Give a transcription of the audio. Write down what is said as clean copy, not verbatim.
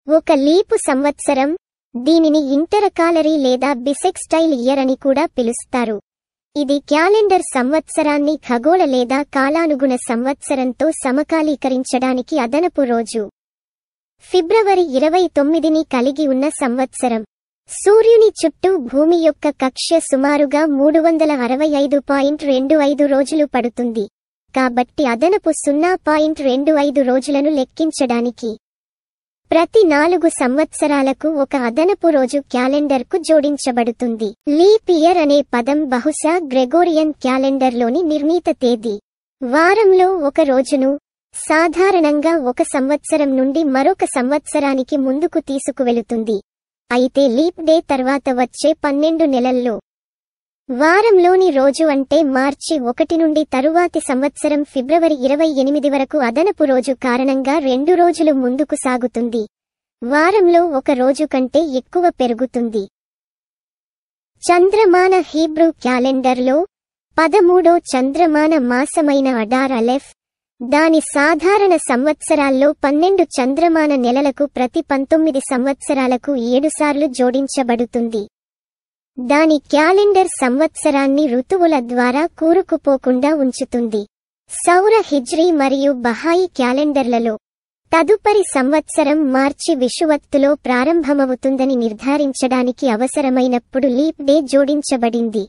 ఒక లీపు సంవత్సరం, దీనిని ఇంటరకాలరీ లేదా బిసెక్స్టైల్ ఇయర్ అని కూడా పిలుస్తారు. ఇది క్యాలెండర్ సంవత్సరాన్ని ఖగోళ లేదా కాలానుగుణ సంవత్సరంతో సమకాలీకరించడానికి అదనపు రోజు. ఫిబ్రవరి 29ని కలిగి ఉన్న సంవత్సరం. సూర్యుని చుట్టూ భూమి యొక్క కక్ష్య సుమారుగా 365.25 రోజులు పడుతుంది. కాబట్టి అదనపు 0.25 రోజులను లెక్కించడానికి ప్రతి 4 సంవత్సరాలకు ఒక అదనపు రోజు క్యాలెండర్కు జోడించబడుతుంది. లీప్ ఇయర్ అనే పదం బహుశా గ్రెగోరియన్ క్యాలెండర్లోని నిర్ణీత తేదీ, వారంలో ఒక రోజును, సాధారణంగా ఒక సంవత్సరం నుండి మరొక సంవత్సరానికి ముందుకు తీసుకువెళుతుంది. అయితే లీప్ డే తర్వాత వచ్చే 12 నెలల్లో వారంలోని రోజు అంటే మార్చి 1 నుండి తరువాతి సంవత్సరం ఫిబ్రవరి 28 వరకు అదనపు రోజు కారణంగా 2 రోజులు ముందుకు సాగుతుంది. వారంలో ఒక రోజు కంటే ఎక్కువ పెరుగుతుంది. చంద్రమాన హీబ్రూ క్యాలెండర్లో 13వ చంద్రమాన మాసమైన అడార్ అలెఫ్, దాని సాధారణ సంవత్సరాల్లో 12 చంద్రమాన నెలలకు ప్రతి 19 సంవత్సరాలకు 7 సార్లు జోడించబడుతుంది. దాని క్యాలెండర్ సంవత్సరాన్ని ఋతువుల ద్వారా కూరుకుపోకుండా ఉంచుతుంది. సౌర హిజ్రీ మరియు బహాయి క్యాలెండర్లలో తదుపరి సంవత్సరం మార్చి విషువత్తులో ప్రారంభమవుతుందని నిర్ధారించడానికి అవసరమైనప్పుడు లీప్ డే జోడించబడింది.